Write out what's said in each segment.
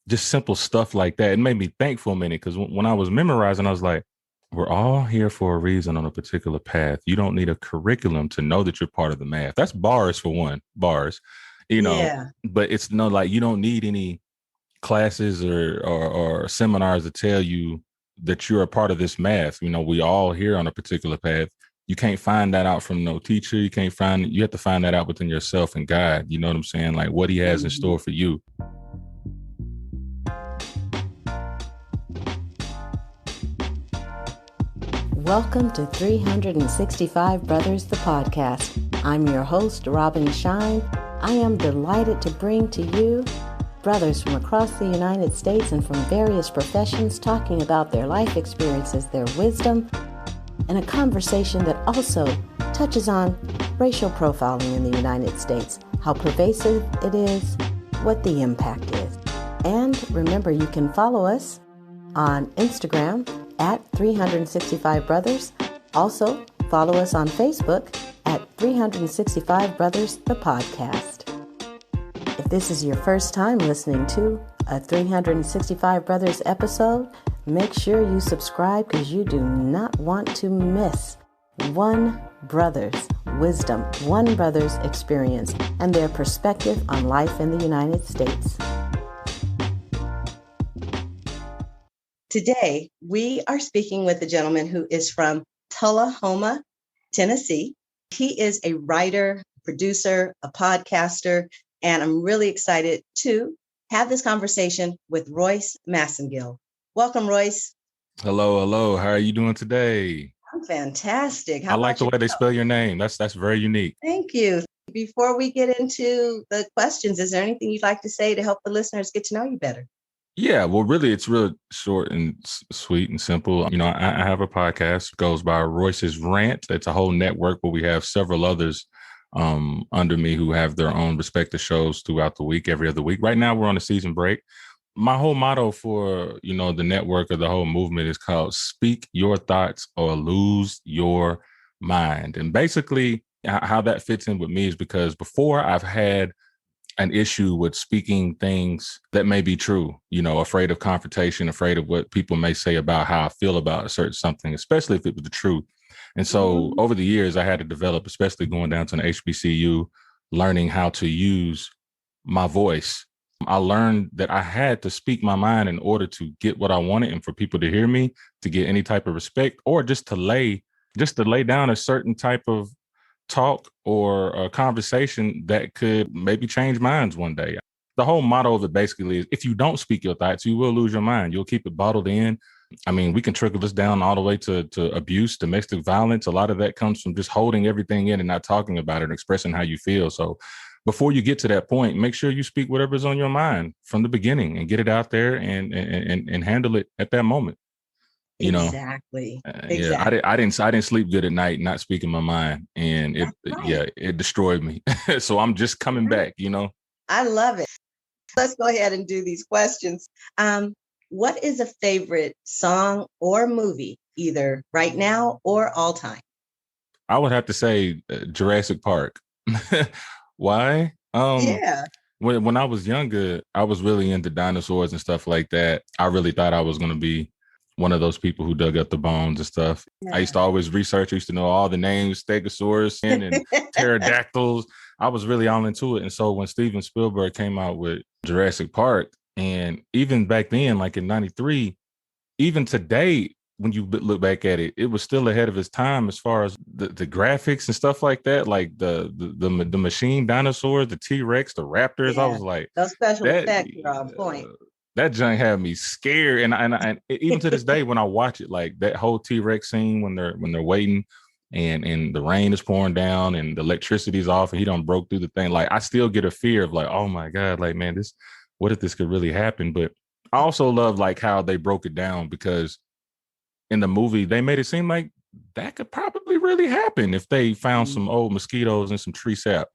just simple stuff like that. It made me think for a minute because when I was memorizing, I was like, we're all here for a reason on a particular path. You don't need a curriculum to know that you're part of the math. That's bars for one, bars, Yeah. but it's no, like, you don't need any classes or seminars to tell you that you're a part of this math. We all here on a particular path. You can't find that out from no teacher. You have to find that out within yourself and God. You know what I'm saying? Like what he has in Mhm. store for you. Welcome to 365 Brothers, the podcast. I'm your host, Robin Shine. I am delighted to bring to you brothers from across the United States and from various professions talking about their life experiences, their wisdom, and a conversation that also touches on racial profiling in the United States, how pervasive it is, what the impact is. And remember, you can follow us on Instagram at 365 Brothers. Also, follow us on Facebook at 365 Brothers, the podcast. If this is your first time listening to a 365 Brothers episode, make sure you subscribe because you do not want to miss one brother's wisdom, one brother's experience, and their perspective on life in the United States. Today, we are speaking with a gentleman who is from Tullahoma, Tennessee. He is a writer, producer, a podcaster, and I'm really excited to have this conversation with Royce Massengill. Welcome, Royce. Hello. How are you doing today? I'm fantastic. I How like about the you? way they spell your name. That's very unique. Thank you. Before we get into the questions, is there anything you'd like to say to help the listeners get to know you better? Yeah, well, really, it's real short and sweet and simple. I have a podcast, goes by Royce's Rant. It's a whole network where we have several others under me who have their own respective shows throughout the week, every other week. Right now, we're on a season break. My whole motto for, the network or the whole movement is called Speak Your Thoughts or Lose Your Mind. And basically, how that fits in with me is because before I've had an issue with speaking things that may be true, afraid of confrontation, afraid of what people may say about how I feel about a certain something, especially if it was the truth. And so over the years, I had to develop, especially going down to an HBCU, learning how to use my voice. I learned that I had to speak my mind in order to get what I wanted and for people to hear me, to get any type of respect, or just to lay down a certain type of talk or a conversation that could maybe change minds one day. The whole motto of it basically is if you don't speak your thoughts, you will lose your mind. You'll keep it bottled in. I mean, we can trickle this down all the way to abuse, domestic violence. A lot of that comes from just holding everything in and not talking about it and expressing how you feel. So before you get to that point, make sure you speak whatever's on your mind from the beginning and get it out there and handle it at that moment. Exactly. Yeah, Exactly. I didn't sleep good at night, not speaking my mind, and That's right. it destroyed me. So I'm just coming back. I love it. Let's go ahead and do these questions. What is a favorite song or movie, either right now or all time? I would have to say Jurassic Park. Why? Yeah. When I was younger, I was really into dinosaurs and stuff like that. I really thought I was going to be one of those people who dug up the bones and stuff. I used to always research. I used to know all the names, Stegosaurus and pterodactyls. I was really all into it. And so when Steven Spielberg came out with Jurassic Park, and even back then, like in '93, even today, when you look back at it, it was still ahead of its time as far as the graphics and stuff like that, like the machine dinosaurs, the T-Rex, the Raptors. I Yeah. was like, Those special that effects are on point. that junk had me scared, and even to this day when I watch it, like that whole T-Rex scene when they're waiting and the rain is pouring down and the electricity's off and he done broke through the thing, like I still get a fear of like, oh my God, like man, this, what if this could really happen? But I also love like how they broke it down, because in the movie they made it seem like that could probably really happen if they found some old mosquitoes and some tree sap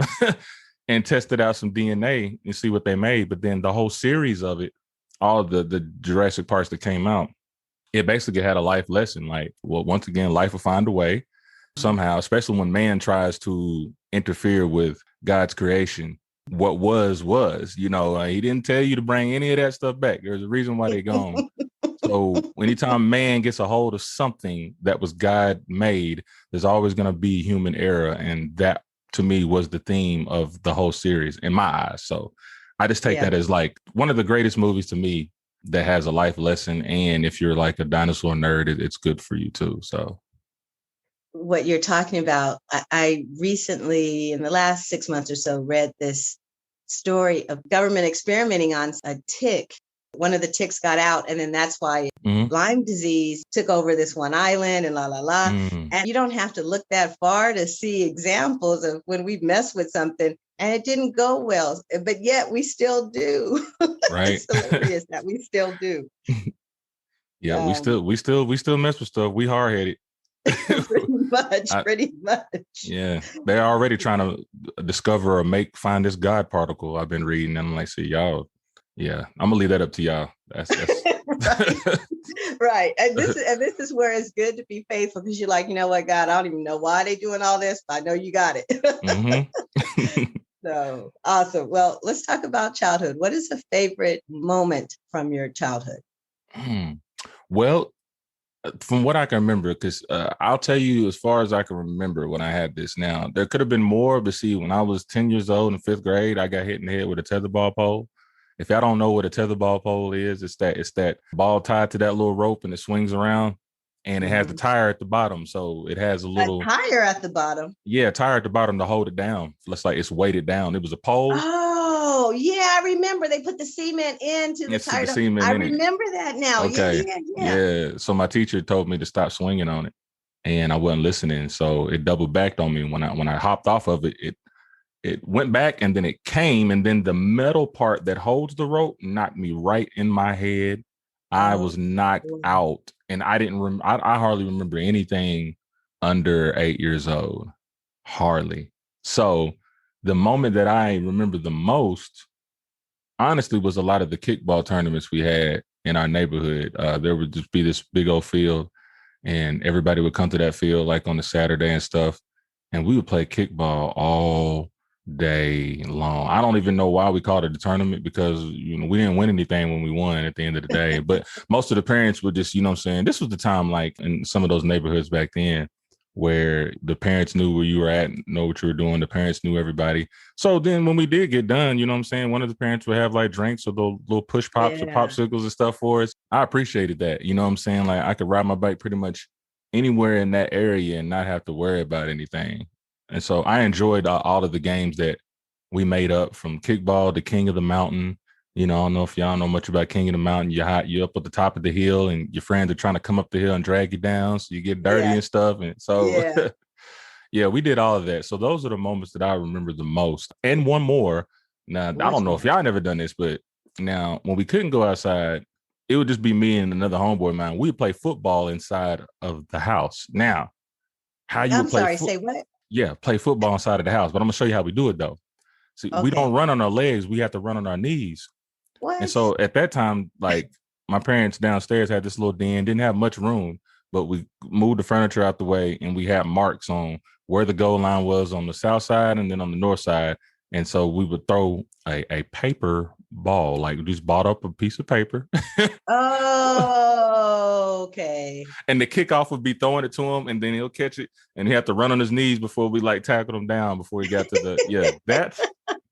and tested out some DNA and see what they made. But then the whole series of it, all of the Jurassic Parks that came out, it basically had a life lesson. Like, well, once again, life will find a way somehow, especially when man tries to interfere with God's creation. what was, he didn't tell you to bring any of that stuff back. There's a reason why they're gone. So anytime man gets a hold of something that was God made, there's always going to be human error. And that to me was the theme of the whole series in my eyes. So I just take that as like one of the greatest movies to me that has a life lesson. And if you're like a dinosaur nerd, it's good for you too. So what you're talking about, I recently, in the last 6 months or so, read this story of government experimenting on a tick. One of the ticks got out, and then that's why Lyme disease took over this one island and la. And you don't have to look that far to see examples of when we mess with something and it didn't go well, but yet we still do. Right. It's hilarious that we still do. Yeah, we still mess with stuff. We hard-headed. Pretty much. Yeah, they're already trying to discover or find this God particle I've been reading. And I'm like, see, y'all, yeah, I'm gonna leave that up to y'all. That's right. And this is where it's good to be faithful, because you're like, you know what, God, I don't even know why they're doing all this, but I know you got it. So awesome. Well, let's talk about childhood. What is a favorite moment from your childhood? Well, from what I can remember, because I'll tell you, as far as I can remember when I had this now, there could have been more, but see, when I was 10 years old in 5th grade, I got hit in the head with a tetherball pole. If y'all don't know what a tetherball pole is, it's that ball tied to that little rope and it swings around and it has the tire at the bottom. So it has a little tire at the bottom. Yeah, tire at the bottom to hold it down. It's like it's weighted down. It was a pole. Oh, yeah, I remember they put the cement into the tire. I remember that now. Okay. Yeah. So my teacher told me to stop swinging on it, and I wasn't listening. So it double backed on me when I hopped off of it. It went back, and then it came, and then the metal part that holds the rope knocked me right in my head. I was knocked out, and I didn't. I hardly remember anything under 8 years old, hardly. So the moment that I remember the most, honestly, was a lot of the kickball tournaments we had in our neighborhood. There would just be this big old field, and everybody would come to that field like on a Saturday and stuff, and we would play kickball all day long. I don't even know why we called it a tournament, because we didn't win anything when we won at the end of the day. But most of the parents would just, this was the time, like in some of those neighborhoods back then, where the parents knew where you were at, know what you were doing. The parents knew everybody. So then when we did get done, one of the parents would have like drinks or those little push pops or popsicles and stuff for us. I appreciated that. Like I could ride my bike pretty much anywhere in that area and not have to worry about anything. And so I enjoyed all of the games that we made up, from kickball to King of the Mountain. I don't know if y'all know much about King of the Mountain. You're up at the top of the hill and your friends are trying to come up the hill and drag you down, so you get dirty and stuff. And so, we did all of that. So those are the moments that I remember the most. And one more. Now, I don't know if y'all never done this, but now when we couldn't go outside, it would just be me and another homeboy of mine. We'd play football inside of the house. Now, how you would play? Say what? Yeah, play football inside of the house. But I'm gonna show you how we do it though. See, we don't run on our legs. We have to run on our knees. What? And so at that time, like my parents downstairs had this little den, didn't have much room, but we moved the furniture out the way and we had marks on where the goal line was on the south side and then on the north side. And so we would throw a paper ball, like we just bought up a piece of paper. Oh, okay. And the kickoff would be throwing it to him, and then he'll catch it, and he had to run on his knees before we like tackled him down before he got to the that's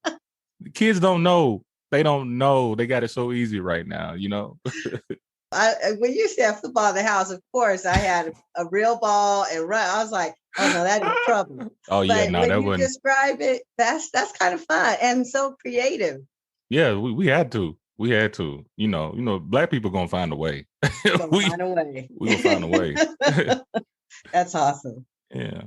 the kids don't know. They don't know. They got it so easy right now, When you said football in the house, of course, I had a real ball and run. I was like, oh no, that is trouble. Oh yeah, no, that wouldn't. Describe it. That's kind of fun and so creative. Yeah, we had to. We had to. Black people gonna find a way. We gonna find a way. That's awesome. Yeah.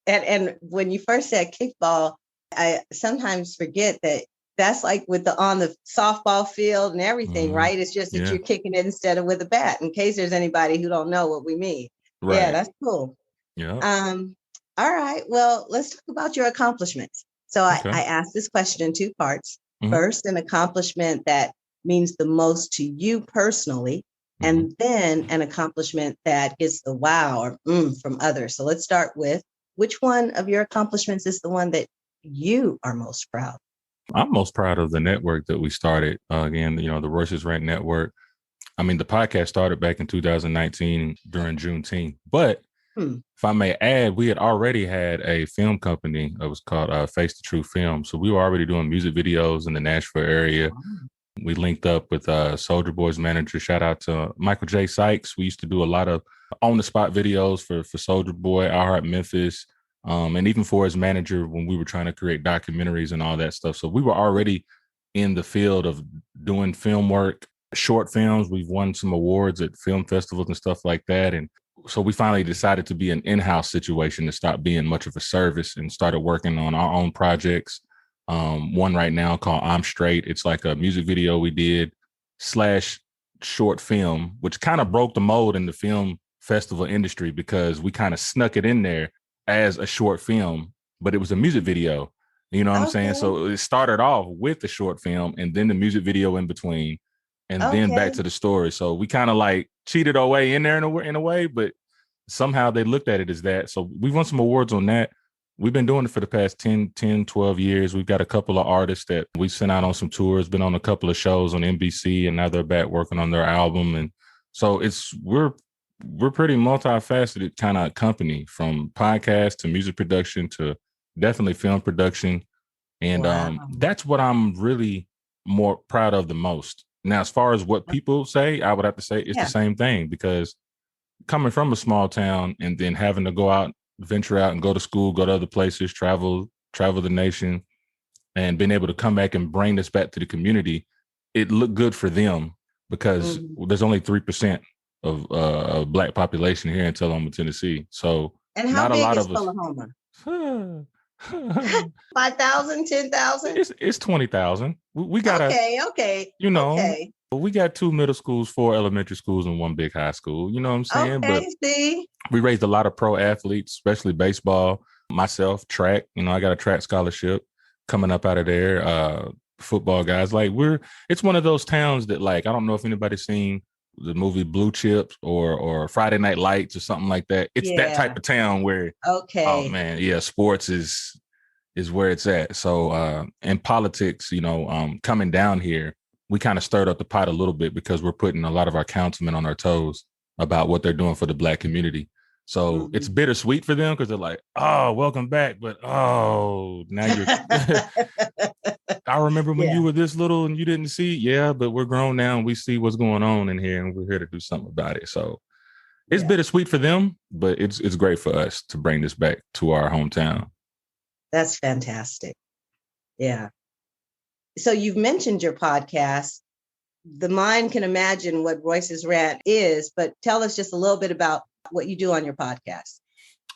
And when you first said kickball, I sometimes forget that that's like on the softball field and everything, right? It's just that you're kicking it instead of with a bat, in case there's anybody who don't know what we mean. Right. Yeah, that's cool. Yeah. All right. Well, let's talk about your accomplishments. So I asked this question in 2 parts. First, an accomplishment that means the most to you personally, and then an accomplishment that gets the wow or from others. So let's start with, which one of your accomplishments is the one that you are most proud? I'm most proud of the network that we started. Again, the Royce's Rant Network. I mean, the podcast started back in 2019 during Juneteenth. But if I may add, we had already had a film company that was called Face the True Film. So we were already doing music videos in the Nashville area. We linked up with Soulja Boy's manager. Shout out to Michael J. Sykes. We used to do a lot of on-the-spot videos for Soulja Boy, I Heart Memphis, and even for his manager when we were trying to create documentaries and all that stuff. So we were already in the field of doing film work, short films. We've won some awards at film festivals and stuff like that. And so we finally decided to be an in-house situation to stop being much of a service and started working on our own projects. One right now called I'm Straight. It's like a music video we did / short film, which kind of broke the mold in the film festival industry because we kind of snuck it in there as a short film, but it was a music video. You know what I'm saying? So it started off with the short film and then the music video in between and then back to the story. So we kind of like cheated our way in there in a way, but somehow they looked at it as that. So we won some awards on that. We've been doing it for the past 10, 12 years. We've got a couple of artists that we sent out on some tours, been on a couple of shows on NBC, and now they're back working on their album. And so we're pretty multifaceted kind of company, from podcast to music production to definitely film production. And that's what I'm really more proud of the most. Now, as far as what people say, I would have to say it's the same thing, because coming from a small town and then having to go out, venture out and go to school, go to other places, travel the nation, and being able to come back and bring this back to the community, it looked good for them because there's only 3% of Black population here in Tullahoma, Tennessee. So and how big is Tullahoma? 5,000, 10,000? It's 20,000. We got we got 2 middle schools, 4 elementary schools, and 1 big high school. You know what I'm saying? But we raised a lot of pro athletes, especially baseball. Myself, track. I got a track scholarship coming up out of there. Football guys, it's one of those towns that, I don't know if anybody's seen the movie Blue Chips or Friday Night Lights or something like that. It's that type of town where, oh man, sports is where it's at. So in politics, coming down here, we kind of stirred up the pot a little bit because we're putting a lot of our councilmen on our toes about what they're doing for the Black community. So it's bittersweet for them because they're like, oh, welcome back. But, oh, now you're, I remember when you were this little and you didn't see. Yeah, but we're grown now and we see what's going on in here and we're here to do something about it. So it's bittersweet for them, but it's great for us to bring this back to our hometown. That's fantastic. Yeah. So you've mentioned your podcast. The mind can imagine what Royce's Rant is, but tell us just a little bit about what you do on your podcast.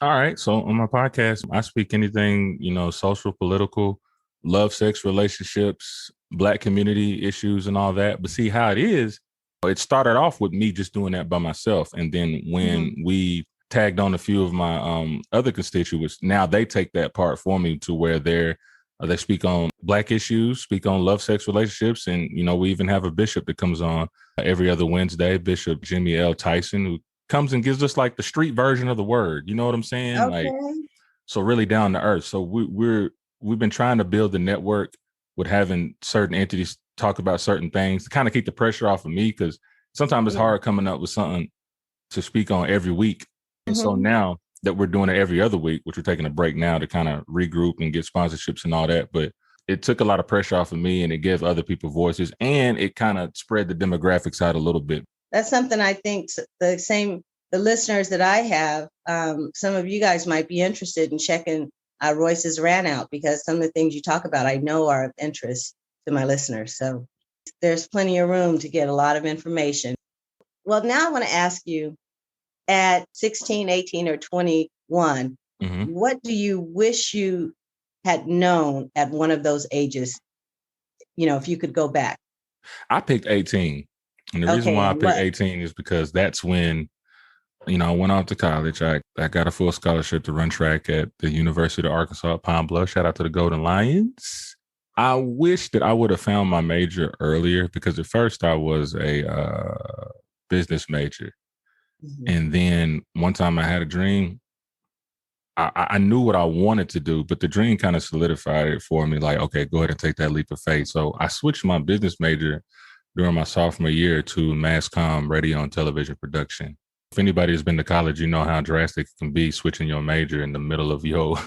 All right. So on my podcast, I speak anything, social, political, love, sex, relationships, Black community issues and all that. But see how it is, it started off with me just doing that by myself. And then when we tagged on a few of my other constituents, now they take that part for me to where they speak on Black issues, speak on love, sex, relationships. And, we even have a bishop that comes on every other Wednesday, Bishop Jimmy L. Tyson, who comes and gives us the street version of the word. You know what I'm saying? Okay. So really down to earth. So we've been trying to build the network with having certain entities talk about certain things to kind of keep the pressure off of me, because sometimes it's hard coming up with something to speak on every week. And so now that we're doing it every other week, which we're taking a break now to kind of regroup and get sponsorships and all that. But it took a lot of pressure off of me and it gave other people voices and it kind of spread the demographics out a little bit. That's something I think the listeners that I have, some of you guys might be interested in checking Royce's Rant out, because some of the things you talk about, I know are of interest to my listeners. So there's plenty of room to get a lot of information. Well, now I want to ask you, at 16, 18, or 21, what do you wish you had known at one of those ages? If you could go back. I picked 18. And the reason why I picked 18 is because that's when, I went off to college. I got a full scholarship to run track at the University of Arkansas at Pine Bluff. Shout out to the Golden Lions. I wish that I would have found my major earlier, because at first I was a business major. And then one time I had a dream I knew what I wanted to do, but the dream kind of solidified it for me. Like, okay, go ahead and take that leap of faith. So I switched my business major during my sophomore year to mass comm, radio and television production. If anybody has been to college, you know how drastic it can be switching your major in the middle of your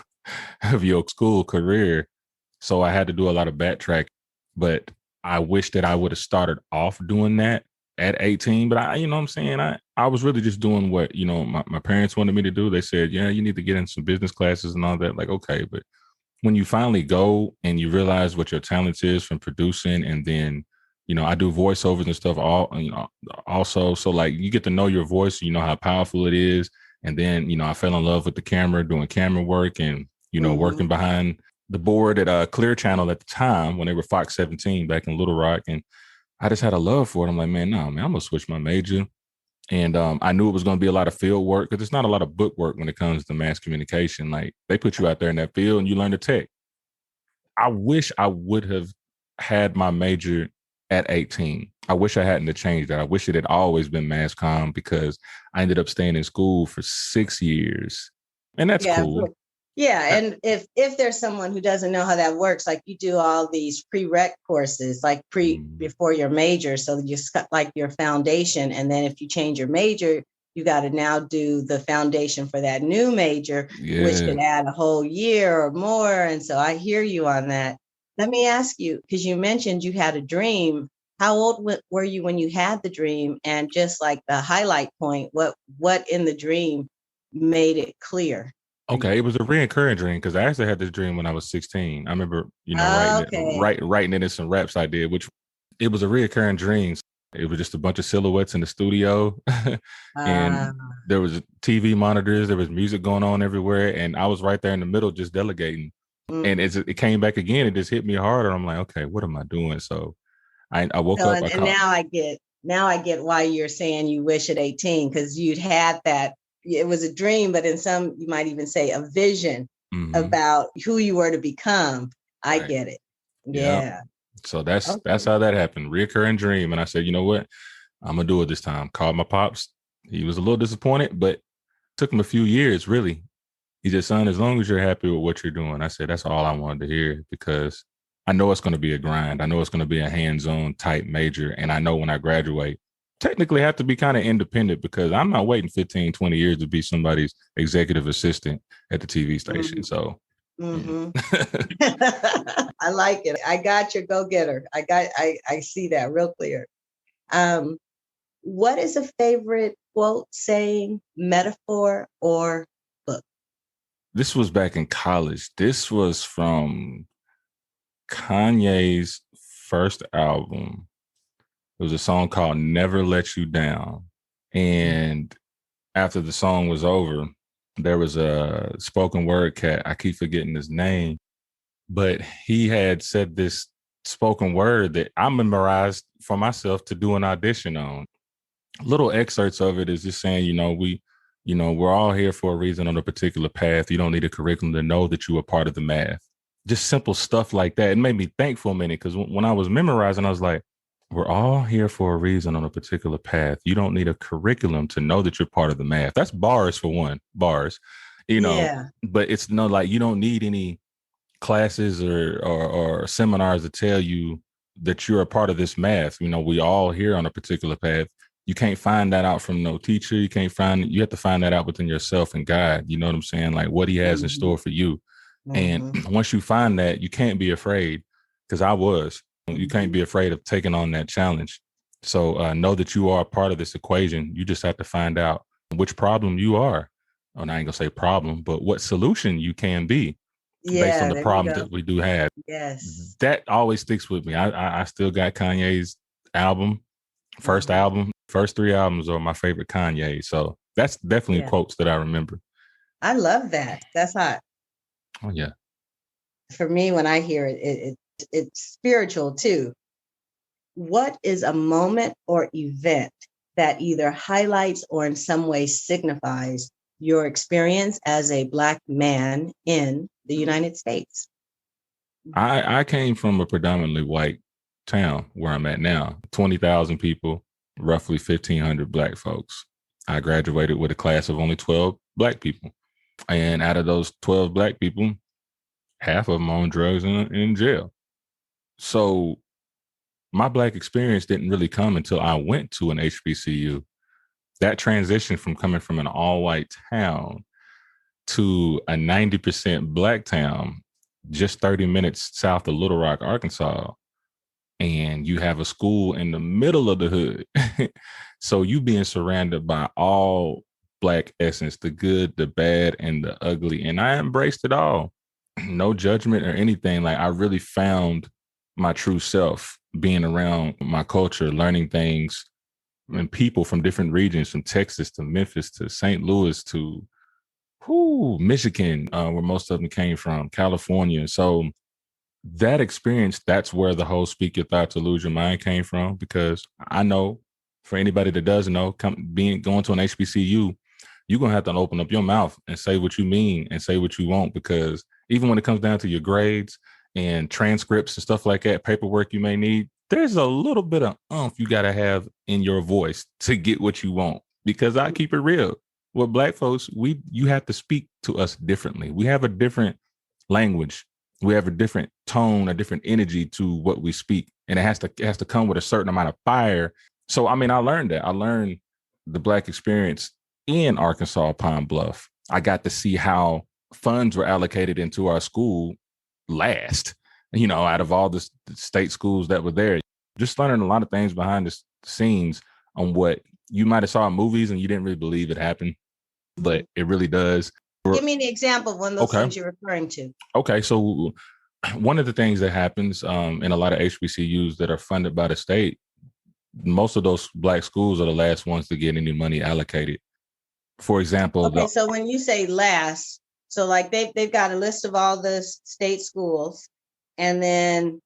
of your school career. So I had to do a lot of backtrack, but I wish that I would have started off doing that at 18. But you know what I'm saying? I was really just doing what, my parents wanted me to do. They said, yeah, you need to get in some business classes and all that. Like, okay. But when you finally go and you realize what your talent is from producing, and then, I do voiceovers and stuff also. So like you get to know your voice, you know how powerful it is. And then, I fell in love with the camera, doing camera work and, working behind the board at Clear Channel at the time when they were Fox 17 back in Little Rock. And I just had a love for it. I'm like, man, no, man, I'm going to switch my major. And I knew it was going to be a lot of field work because it's not a lot of book work when it comes to mass communication. Like they put you out there in that field and you learn the tech. I wish I would have had my major at 18. I wish I hadn't changed that. I wish it had always been mass comm because I ended up staying in school for 6 years. And that's cool. Yeah. And if there's someone who doesn't know how that works, like you do all these prereq courses, like before your major. So you like your foundation. And then if you change your major, you got to now do the foundation for that new major, which could add a whole year or more. And so I hear you on that. Let me ask you, because you mentioned you had a dream. How old were you when you had the dream? And just like the highlight point, what in the dream made it clear? Okay, it was a reoccurring dream because I actually had this dream when I was 16. I remember, writing it in some raps I did, which it was a reoccurring dream. It was just a bunch of silhouettes in the studio, and there was TV monitors, there was music going on everywhere, and I was right there in the middle just delegating. And it came back again. It just hit me harder. I'm like, okay, what am I doing? So I woke up. And now I get why you're saying you wish at 18 because you'd had that. It was a dream, but in some, you might even say a vision about who you were to become. I get it. Yeah. Yep. So that's how that happened. Reoccurring dream. And I said, you know what? I'm going to do it this time. Called my pops. He was a little disappointed, but it took him a few years, really. He said, son, as long as you're happy with what you're doing. I said, that's all I wanted to hear because I know it's going to be a grind. I know it's going to be a hands-on type major. And I know when I graduate, technically have to be kind of independent because I'm not waiting 15, 20 years to be somebody's executive assistant at the TV station. So I like it. I got your go-getter. I see that real clear. What is a favorite quote, saying, metaphor, or book? This was back in college. This was from Kanye's first album. It was a song called Never Let You Down. And after the song was over, there was a spoken word cat. I keep forgetting his name, but he had said this spoken word that I memorized for myself to do an audition on. Little excerpts of it is just saying, we're all here for a reason on a particular path. You don't need a curriculum to know that you are part of the math. Just simple stuff like that. It made me think for a minute because when I was memorizing, I was like, we're all here for a reason on a particular path. You don't need a curriculum to know that you're part of the math. That's bars for one, bars, but it's like you don't need any classes or seminars to tell you that you're a part of this math. We all here on a particular path. You can't find that out from no teacher. You have to find that out within yourself and God. You know what I'm saying? Like what he has in store for you. And once you find that, you can't be afraid because I was. You can't be afraid of taking on that challenge. So know that you are a part of this equation. You just have to find out which problem you are. And I ain't gonna say problem, but what solution you can be based on the problem that we do have. Yes. That always sticks with me. I still got Kanye's album, first album. First 3 albums are my favorite Kanye. So that's definitely quotes that I remember. I love that. That's hot. Oh, yeah. For me, when I hear it, it's spiritual too. What is a moment or event that either highlights or in some way signifies your experience as a Black man in the United States? I came from a predominantly white town where I'm at now, 20,000 people, roughly 1,500 Black folks. I graduated with a class of only 12 Black people. And out of those 12 Black people, half of them on drugs and in jail. So my Black experience didn't really come until I went to an HBCU. That transition from coming from an all-white town to a 90% Black town, just 30 minutes south of Little Rock, Arkansas, and you have a school in the middle of the hood. So you being surrounded by all Black essence, the good, the bad, and the ugly. And I embraced it all. No judgment or anything. Like, I really found my true self being around my culture, learning things and people from different regions, from Texas to Memphis to St. Louis to Michigan, where most of them came from, California. So that experience, that's where the whole speak your thoughts or lose your mind came from. Because I know, for anybody that doesn't know, going to an HBCU, you're going to have to open up your mouth and say what you mean and say what you want. Because even when it comes down to your grades and transcripts and stuff like that, paperwork you may need, there's a little bit of you got to have in your voice to get what you want. Because I keep it real. With Black folks, you have to speak to us differently. We have a different language. We have a different tone, a different energy to what we speak. And it has to come with a certain amount of fire. So, I mean, I learned that. I learned the Black experience in Arkansas, Pine Bluff. I got to see how funds were allocated into our school last, out of all the state schools that were there. Just learning a lot of things behind the scenes on what you might have saw in movies and you didn't really believe it happened, but it really does. Give me an example of one of those things you're referring to. Okay, so one of the things that happens in a lot of HBCUs that are funded by the state, most of those Black schools are the last ones to get any money allocated. For example, okay, so when you say last, so like they've got a list of all the state schools, and then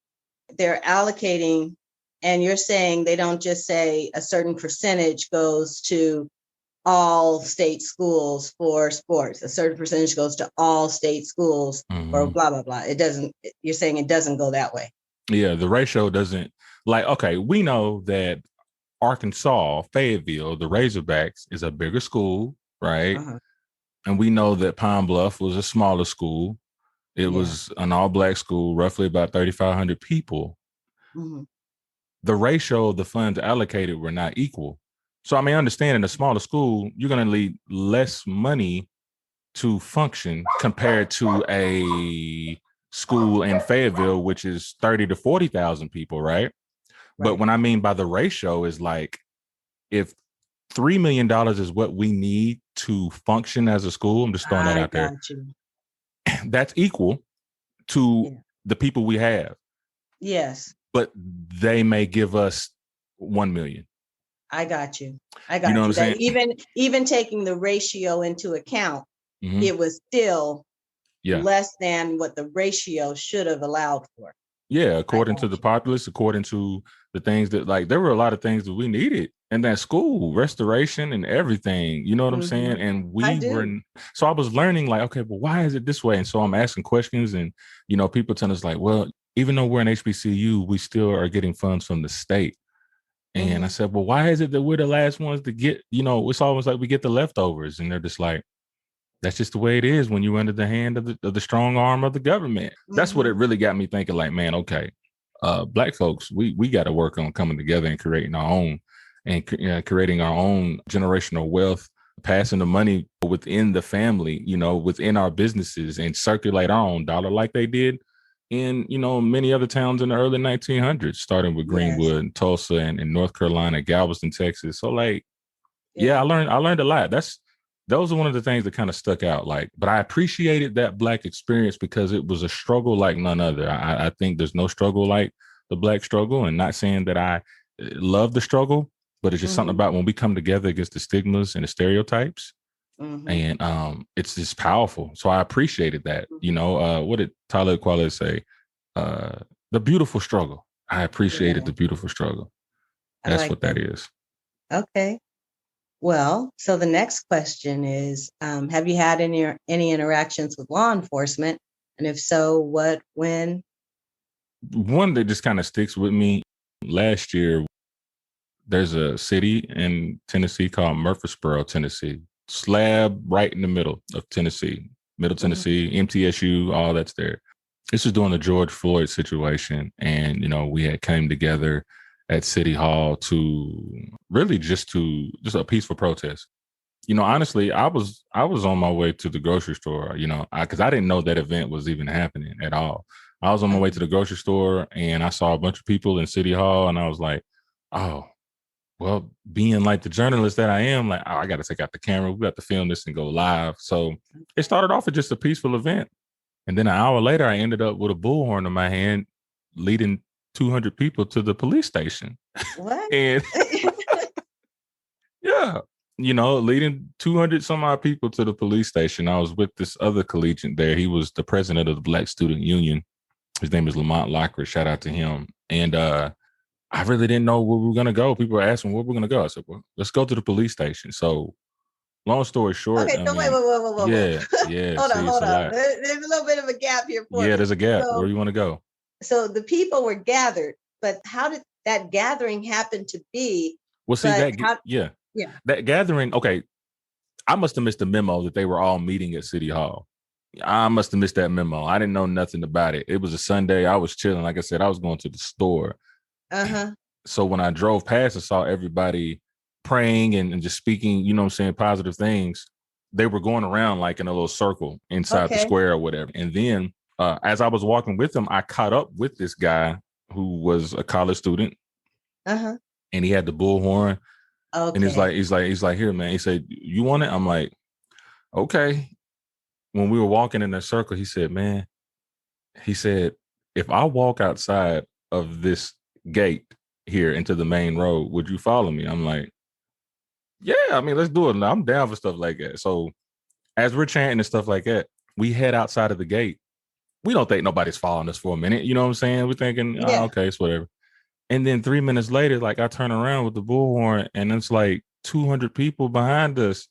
they're allocating, and you're saying they don't just say a certain percentage goes to all state schools for sports, a certain percentage goes to all state schools for blah, blah, blah. It doesn't, you're saying it doesn't go that way. Yeah, the ratio doesn't, okay, we know that Arkansas, Fayetteville, the Razorbacks is a bigger school, right? Uh-huh. And we know that Pine Bluff was a smaller school. It was an all-Black school, roughly about 3,500 people. Mm-hmm. The ratio of the funds allocated were not equal. So, I mean, understand in a smaller school, you're going to need less money to function compared to a school in Fayetteville, which is 30 to 40,000 people, right? But when I mean by the ratio is like, if $3 million is what we need to function as a school, I'm just throwing that out there. That's equal to the people we have. Yes. But they may give us 1 million. I got you. You know what I'm saying? Even taking the ratio into account, it was still less than what the ratio should have allowed for. Yeah, according to the populace, according to the things that, like, there were a lot of things that we needed in that school, restoration and everything. You know what I'm saying? And so I was learning, like, okay, well, why is it this way? And so I'm asking questions, and people tell us, like, well, even though we're an HBCU, we still are getting funds from the state. And I said, well, why is it that we're the last ones to get, it's almost like we get the leftovers. And they're just like, that's just the way it is when you're under the hand of the strong arm of the government. That's what it really got me thinking, like, man, okay, Black folks, we got to work on coming together and creating our own creating our own generational wealth, passing the money within the family, within our businesses, and circulate our own dollar like they did in, many other towns in the early 1900s, starting with Greenwood and Tulsa and North Carolina, Galveston, Texas. So, like, I learned a lot. Those are one of the things that kind of stuck out. Like, but I appreciated that Black experience because it was a struggle like none other. I think there's no struggle like the Black struggle, and not saying that I love the struggle, but it's just something about when we come together against the stigmas and the stereotypes. And it's just powerful. So I appreciated that. What did Talib Kweli say? The beautiful struggle. I appreciated the beautiful struggle. That's what that is. Okay. Well, so the next question is, have you had any interactions with law enforcement? And if so, what, when? One that just kind of sticks with me. Last year, there's a city in Tennessee called Murfreesboro, Tennessee. slab right in the middle of Tennessee, Middle Tennessee, MTSU, all that's there. This was during the George Floyd situation. And, we had came together at City Hall to really just a peaceful protest. Honestly, I was on my way to the grocery store, because I didn't know that event was even happening at all. I was on my way to the grocery store and I saw a bunch of people in City Hall and I was like, oh, well, being like the journalist that I am, like, oh, I got to take out the camera. We got to film this and go live. So it started off as just a peaceful event. And then an hour later, I ended up with a bullhorn in my hand, leading 200 people to the police station. What? And yeah, leading 200 some odd people to the police station. I was with this other collegiate there. He was the president of the Black Student Union. His name is Lamont Locker. Shout out to him. And I really didn't know where we were going to go. People were asking where we're going to go. I said, well, let's go to the police station. So long story short. Okay, so wait. Yeah. Hold on. There's a little bit of a gap here for me. Yeah, there's a gap. Where do you want to go? So the people were gathered, but how did that gathering happen to be? Well, see, that gathering, okay, I must have missed the memo that they were all meeting at City Hall. I must have missed that memo. I didn't know nothing about it. It was a Sunday. I was chilling. Like I said, I was going to the store. So when I drove past and saw everybody praying and just speaking, positive things, they were going around like in a little circle inside the square or whatever. And then as I was walking with them, I caught up with this guy who was a college student. And he had the bullhorn. Okay. And he's like, here, man. He said, you want it? I'm like, okay. When we were walking in that circle, he said, if I walk outside of this gate here into the main road, would you follow me? I'm like, yeah, I mean, let's do it. I'm down for stuff like that. So as we're chanting and stuff like that, we head outside of the gate. We don't think nobody's following us for a minute. You know what I'm saying? We're thinking, okay, it's whatever. And then 3 minutes later, like I turn around with the bullhorn and it's like 200 people behind us.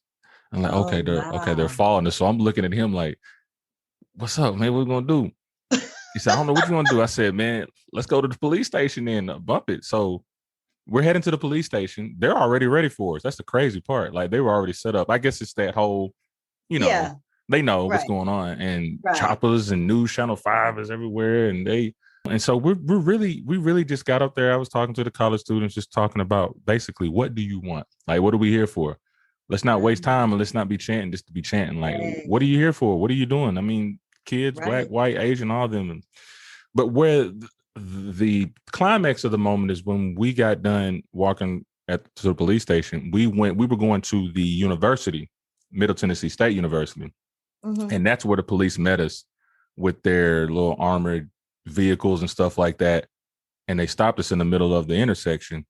I'm like, okay, they're following us. So I'm looking at him like, what's up, man? What we gonna do? He said, I don't know what you want to do. I said, man, let's go to the police station and bump it. So we're heading to the police station. They're already ready for us. That's the crazy part. Like they were already set up. I guess it's that whole, they know what's going on. And choppers and News Channel 5 is everywhere. And so we really just got up there. I was talking to the college students, just talking about basically, what do you want? Like, what are we here for? Let's not waste time and let's not be chanting just to be chanting. Like, what are you here for? What are you doing? I mean, kids, Black, white, Asian, all of them. But where the climax of the moment is when we got done walking to the police station, we were going to the university, Middle Tennessee State University. And that's where the police met us with their little armored vehicles and stuff like that. And they stopped us in the middle of the intersection.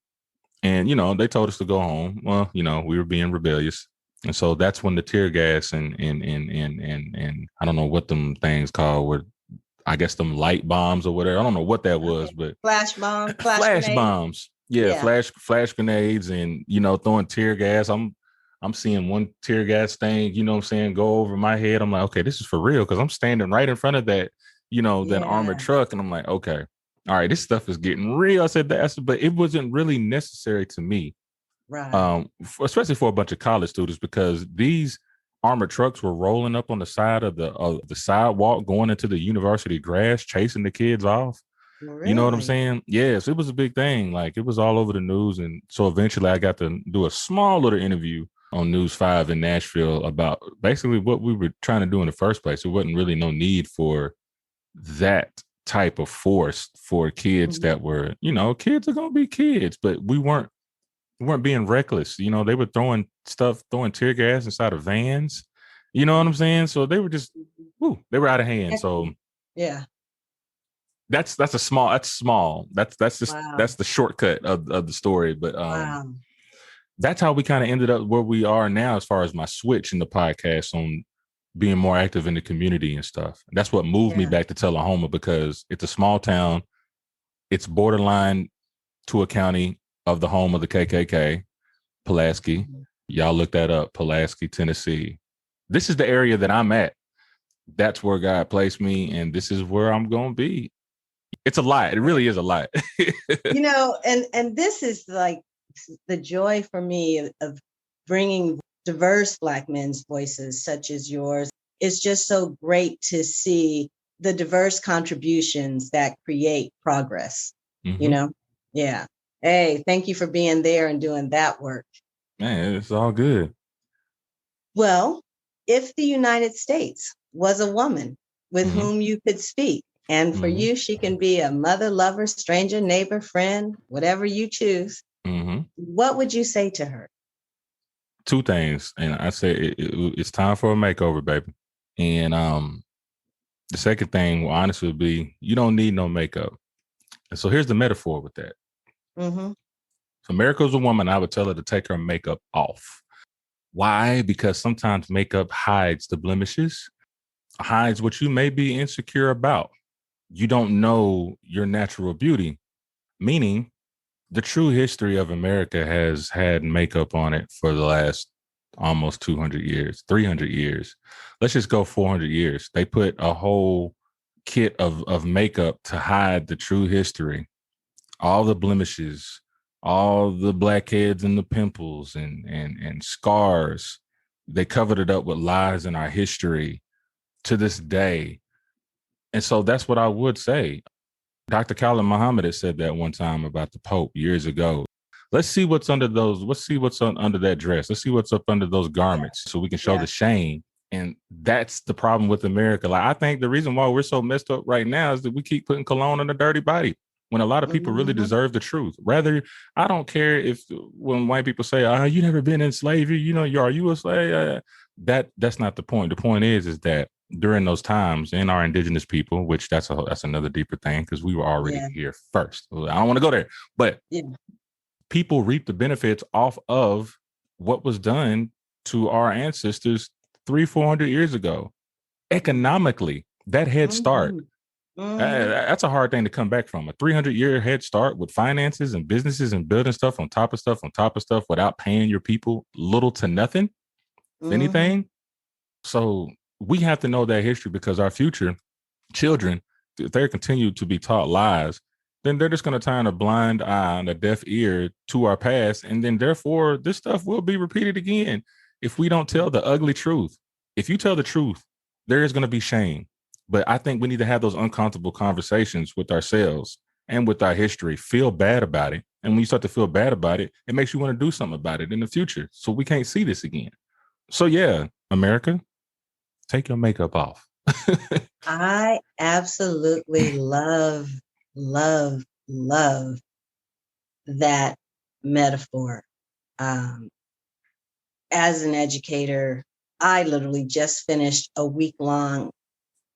And, they told us to go home. Well, we were being rebellious. And so that's when the tear gas and I don't know what them things called were, I guess them light bombs or whatever. I don't know what that was, but flash bombs. Yeah. Flash grenades and, throwing tear gas. I'm seeing one tear gas thing, go over my head. I'm like, okay, this is for real. Cause I'm standing right in front of that, that armored truck. And I'm like, okay, all right, this stuff is getting real. I said but it wasn't really necessary to me. Right. Especially for a bunch of college students, because these armored trucks were rolling up on the side of the sidewalk, going into the university grass, chasing the kids off. Really? You know what I'm saying? Yes, it was a big thing. Like it was all over the news. And so eventually I got to do a small little interview on News 5 in Nashville about basically what we were trying to do in the first place. There wasn't really no need for that type of force for kids that were, kids are going to be kids, but we weren't being reckless. They were throwing tear gas inside of vans. You know what I'm saying? So they were just, they were out of hand. So yeah, that's small. That's just, that's the shortcut of the story. But that's how we kind of ended up where we are now, as far as my switch in the podcast on being more active in the community and stuff. That's what moved me back to Tullahoma, because it's a small town. It's borderline to a county of the home of the KKK, Pulaski. Y'all look that up, Pulaski, Tennessee. This is the area that I'm at. That's where God placed me, and this is where I'm going to be. It's a lot. It really is a lot. And this is like the joy for me of bringing diverse Black men's voices, such as yours. It's just so great to see the diverse contributions that create progress, you know? Yeah. Hey, thank you for being there and doing that work. Man, it's all good. Well, if the United States was a woman with whom you could speak, and for you, she can be a mother, lover, stranger, neighbor, friend, whatever you choose, what would you say to her? Two things. And I say it's time for a makeover, baby. And the second thing, well, honestly, would be you don't need no makeup. And so here's the metaphor with that. If America's a woman, I would tell her to take her makeup off. Why? Because sometimes makeup hides the blemishes, hides what you may be insecure about. You don't know your natural beauty, meaning the true history of America has had makeup on it for the last almost 200 years, 300 years. Let's just go 400 years. They put a whole kit of makeup to hide the true history, all the blemishes, all the blackheads and the pimples and scars. They covered it up with lies in our history to this day. And so that's what I would say. Dr. Khalid Muhammad had said that one time about the Pope years ago. Let's see what's under those. Let's see what's under that dress. Let's see what's up under those garments so we can show the shame. And that's the problem with America. Like, I think the reason why we're so messed up right now is that we keep putting cologne on a dirty body when a lot of people really deserve the truth. Rather, I don't care if when white people say, "Oh, you never been in slavery, you know, are you a slave?" That's not the point. The point is that during those times in our indigenous people, which that's another deeper thing because we were already here first. I don't want to go there, but people reap the benefits off of what was done to our ancestors 300-400 years ago. Economically, that head start, that's a hard thing to come back from. A 300-year head start with finances and businesses and building stuff on top of stuff on top of stuff without paying your people little to nothing, if anything. So we have to know that history because our future children, if they continue to be taught lies, then they're just going to turn a blind eye and a deaf ear to our past. And then therefore, this stuff will be repeated again if we don't tell the ugly truth. If you tell the truth, there is going to be shame. But I think we need to have those uncomfortable conversations with ourselves and with our history, feel bad about it. And when you start to feel bad about it, it makes you want to do something about it in the future. So we can't see this again. So yeah, America, take your makeup off. I absolutely love that metaphor. As an educator, I literally just finished a week-long,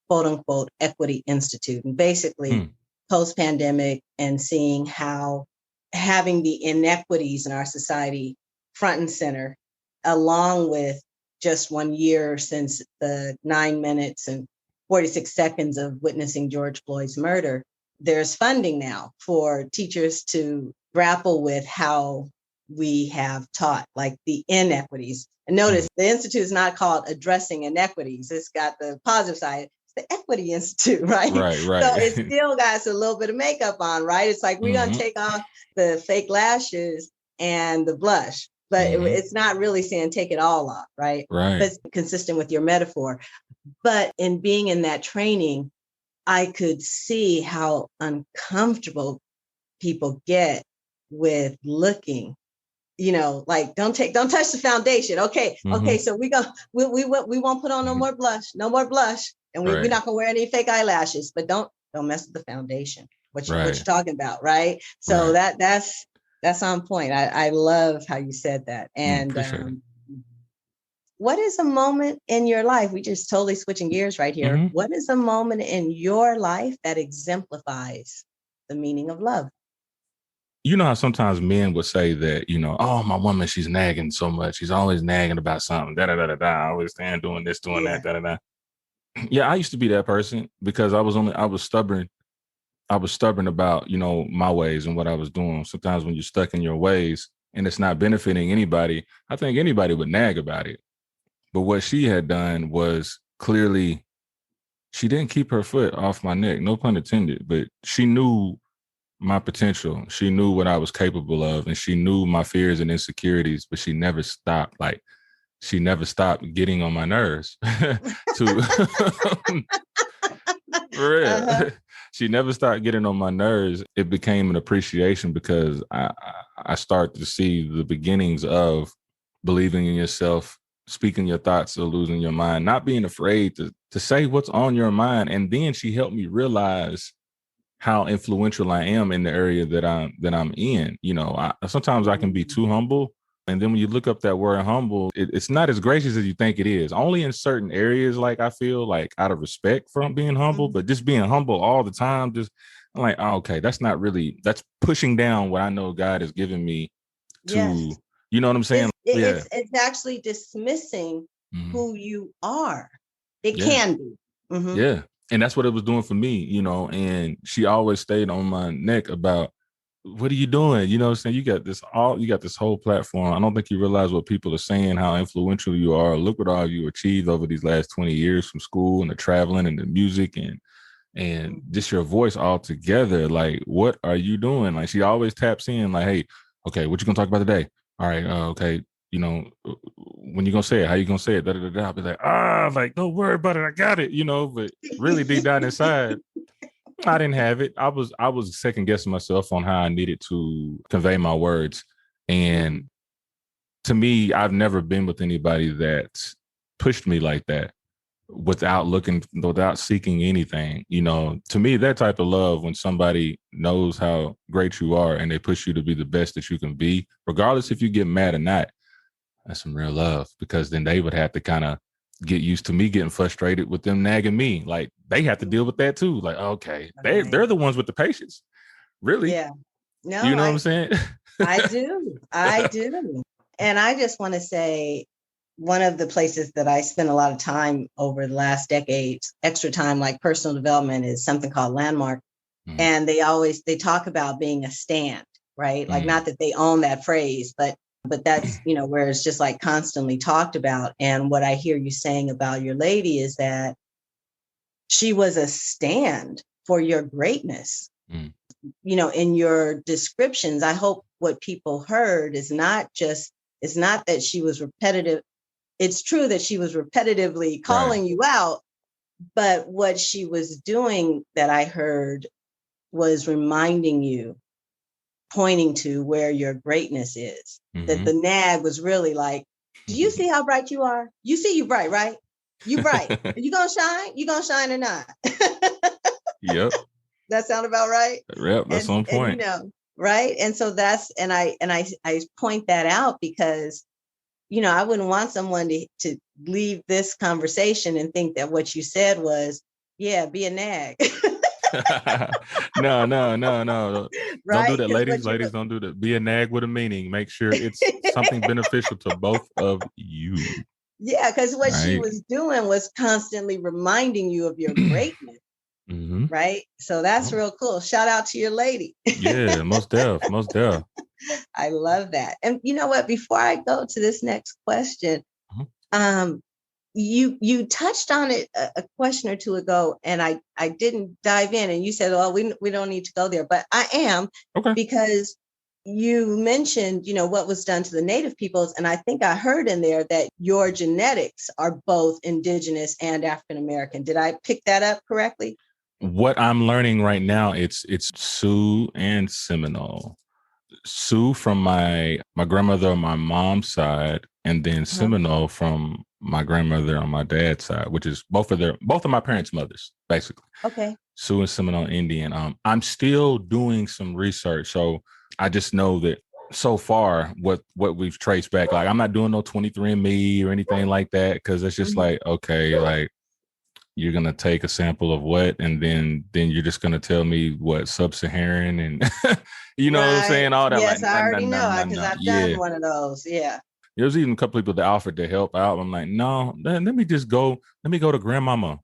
quote unquote, Equity Institute, and basically post-pandemic and seeing how having the inequities in our society front and center, along with just 1 year since the 9 minutes and 46 seconds of witnessing George Floyd's murder, there's funding now for teachers to grapple with how we have taught, like the inequities. And notice the Institute is not called Addressing Inequities. It's got the positive side. It's the Equity Institute, right? Right. So it still got a little bit of makeup on, right? It's like we're going to take off the fake lashes and the blush, but it's not really saying take it all off, right? Right. That's consistent with your metaphor. But in being in that training, I could see how uncomfortable people get with looking, you know, like don't touch the foundation. Okay. So we won't put on no more blush, and we're not gonna wear any fake eyelashes. But don't mess with the foundation. What you're talking about, right? So that's on point. I love how you said that. And what is a moment in your life? We just totally switching gears right here. What is a moment in your life that exemplifies the meaning of love? You know how sometimes men would say that, you know, oh, my woman, she's nagging so much. She's always nagging about something. I always stand doing this, doing that. Yeah, I used to be that person because I was stubborn. I was stubborn about, you know, my ways and what I was doing. Sometimes when you're stuck in your ways and it's not benefiting anybody, I think anybody would nag about it. But what she had done was clearly she didn't keep her foot off my neck, no pun intended, but she knew my potential. She knew what I was capable of, and she knew my fears and insecurities, but she never stopped. Like, she never stopped getting on my nerves. To For real. Uh-huh. She never stopped getting on my nerves. It became an appreciation because I start to see the beginnings of believing in yourself, speaking your thoughts or losing your mind, not being afraid to say what's on your mind. And then she helped me realize how influential I am in the area that I'm in. You know, sometimes I can be too humble. And then when you look up that word humble, it's not as gracious as you think it is. Only in certain areas, like I feel like out of respect from being humble, but just being humble all the time, just I'm like, oh, okay, that's pushing down what I know God has given me to, Yes. you know what I'm saying? It's actually dismissing who you are. It can be. Mm-hmm. Yeah. And that's what it was doing for me, you know, and she always stayed on my neck about, what are you doing? You know what I'm saying? You got this whole platform. I don't think you realize what people are saying, how influential you are. Look what all you achieved over these last 20 years from school and the traveling and the music and just your voice all together. Like, what are you doing? Like, she always taps in like, hey, okay, what you gonna talk about today? All right, okay, you know, when you gonna say it? How you gonna say it? Da, da, da, da. I'll be like, don't worry about it. I got it, you know, but really deep down inside, I didn't have it. I was second guessing myself on how I needed to convey my words. And to me, I've never been with anybody that pushed me like that without seeking anything. You know, to me, that type of love, when somebody knows how great you are and they push you to be the best that you can be, regardless if you get mad or not, that's some real love, because then they would have to kind of get used to me getting frustrated with them nagging me. Like, they have to deal with that too. Like, okay, they're the ones with the patience. Really? Yeah. No, you know what I'm saying? I do. And I just want to say, one of the places that I spent a lot of time over the last decades, extra time, like personal development, is something called Landmark. And they talk about being a stand, right? Like, not that they own that phrase, but that's, you know, where it's just like constantly talked about. And what I hear you saying about your lady is that she was a stand for your greatness. You know, in your descriptions, I hope what people heard is not that she was repetitive. It's true that she was repetitively calling you out, but what she was doing that I heard was reminding you, pointing to where your greatness is. That the nag was really like, do you see how bright you are? You see you bright, right? You bright. Are you gonna shine? You gonna shine or not? Yep. That sound about right? Yep, that's on point. And, you know, right? And so I point that out because, you know, I wouldn't want someone to leave this conversation and think that what you said was, yeah, be a nag. No. Right? Don't do that, ladies. Ladies, don't do that. Be a nag with a meaning. Make sure it's something beneficial to both of you. Yeah, because what she was doing was constantly reminding you of your greatness. Right? So that's real cool. Shout out to your lady. Yeah, most def. I love that. And you know what? Before I go to this next question, you touched on it a question or two ago, and I didn't dive in, and you said, "Oh, we don't need to go there," but I am, because you mentioned, you know, what was done to the Native peoples, and I think I heard in there that your genetics are both Indigenous and African American. Did I pick that up correctly? What I'm learning right now, it's Sioux and Seminole. Sioux from my grandmother on my mom's side, and then Seminole from my grandmother on my dad's side, which is both of my parents' mothers, basically. Okay. Sioux and Seminole Indian. I'm still doing some research, so I just know that so far what we've traced back. Like, I'm not doing no 23andMe or anything like that, because it's just like, okay, like, you're going to take a sample of what, and then you're just going to tell me what sub-Saharan and, you know what I'm saying? All that. Yes, like, I already know, because I've done one of those. Yeah. There's even a couple people that offered to help out. I'm like, no, let me go to grandmama.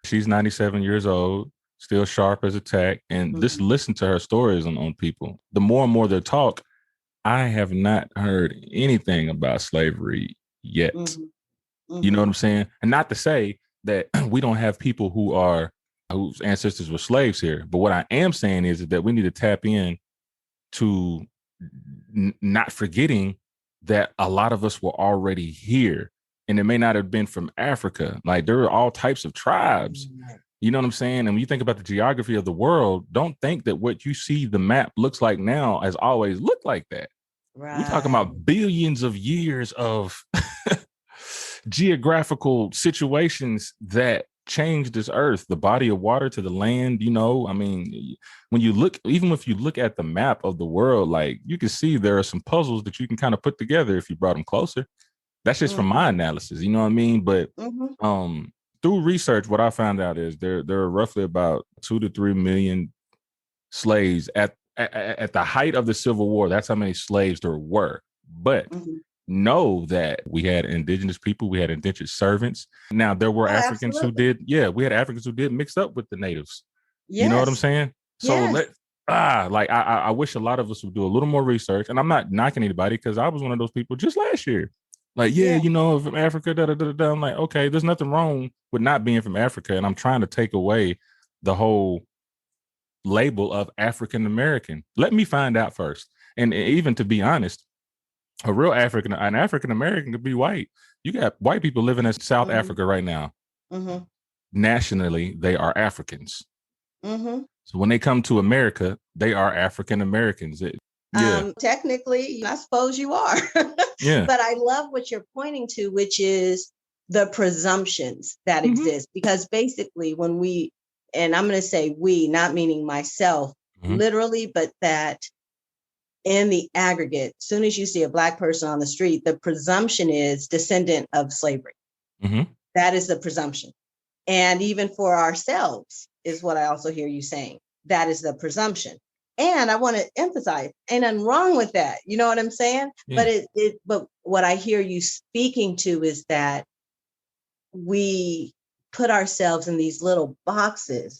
She's 97 years old, still sharp as a tack. And just listen to her stories on people. The more and more they talk, I have not heard anything about slavery yet. You know what I'm saying? And not to say that we don't have people whose ancestors were slaves here. But what I am saying is that we need to tap in to not forgetting that a lot of us were already here. And it may not have been from Africa. Like there are all types of tribes. You know what I'm saying? And when you think about the geography of the world, don't think that what you see the map looks like now has always looked like that. Right. We're talking about billions of years of geographical situations that changed this earth, the body of water to the land. You know, I mean, when you look, even if you look at the map of the world, like you can see there are some puzzles that you can kind of put together if you brought them closer. That's just from my analysis, you know what I mean? But through research, what I found out is there are roughly about 2 to 3 million slaves at the height of the Civil War. That's how many slaves there were. But know that we had indigenous people, we had indentured servants. Now there were Africans who we had Africans who did mix up with the natives. Yes. You know what I'm saying? So I wish a lot of us would do a little more research. And I'm not knocking anybody because I was one of those people just last year. Like, you know, from Africa, I'm like, okay, there's nothing wrong with not being from Africa. And I'm trying to take away the whole label of African American. Let me find out first. And even to be honest, an African American could be white. You got white people living in South Africa right now. Nationally, they are Africans. So when they come to America, they are African Americans. Technically, I suppose you are. But I love what you're pointing to, which is the presumptions that exist. Because basically when we, and I'm going to say we, not meaning myself, literally, but that in the aggregate, as soon as you see a Black person on the street, the presumption is descendant of slavery. That is the presumption. And even for ourselves is what I also hear you saying. That is the presumption. And I want to emphasize, ain't nothing wrong with that. You know what I'm saying? But what I hear you speaking to is that we put ourselves in these little boxes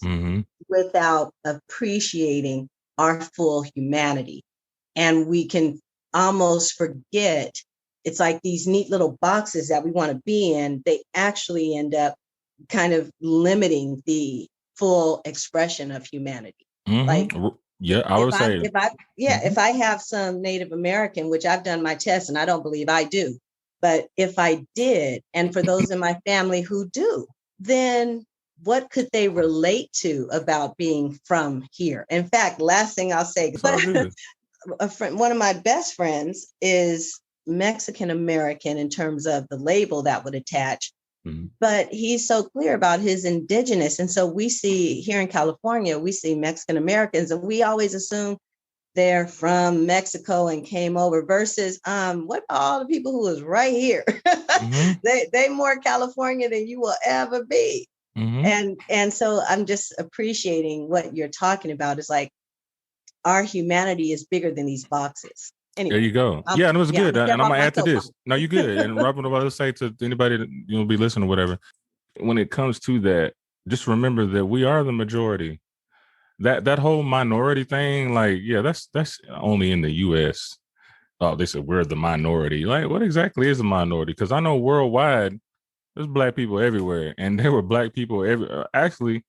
without appreciating our full humanity. And we can almost forget, it's like these neat little boxes that we want to be in, they actually end up kind of limiting the full expression of humanity. Like, I would say, if I have some Native American, which I've done my test and I don't believe I do, but if I did, and for those in my family who do, then what could they relate to about being from here? In fact, last thing I'll say, one of my best friends is Mexican American in terms of the label that would attach. But he's so clear about his indigenous. And so we see here in California, we see Mexican Americans, and we always assume they're from Mexico and came over versus what all the people who was right here. They more California than you will ever be. And so I'm just appreciating what you're talking about. Is like our humanity is bigger than these boxes. Anyway, there you go. And it was good. And I'm gonna add to this. No, you're good. And Robin, what I would say to anybody that be listening or whatever, when it comes to that, just remember that we are the majority. That whole minority thing, like, that's only in the US. Oh, they said we're the minority. Like, what exactly is a minority? Because I know worldwide, there's Black people everywhere, and there were Black people actually,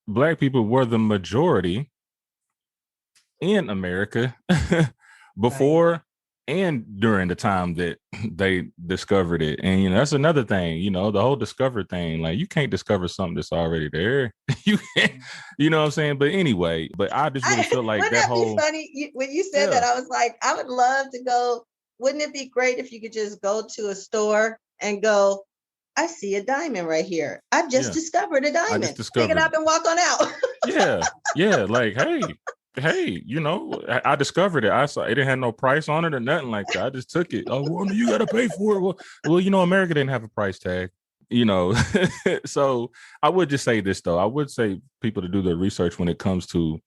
Black people were the majority in America. Before and during the time that they discovered it. And, that's another thing, the whole discover thing, like you can't discover something that's already there. You can't, you know what I'm saying? But anyway, I just really feel like that whole... funny? When you said that, I was like, I would love to go. Wouldn't it be great if you could just go to a store and go, I see a diamond right here. I've just discovered a diamond. Pick it up and walk on out. Like, hey, I discovered it. I saw it didn't have no price on it or nothing like that. I just took it. Oh, well, you got to pay for it. Well, America didn't have a price tag, So I would just say this, though. I would say people to do their research when it comes to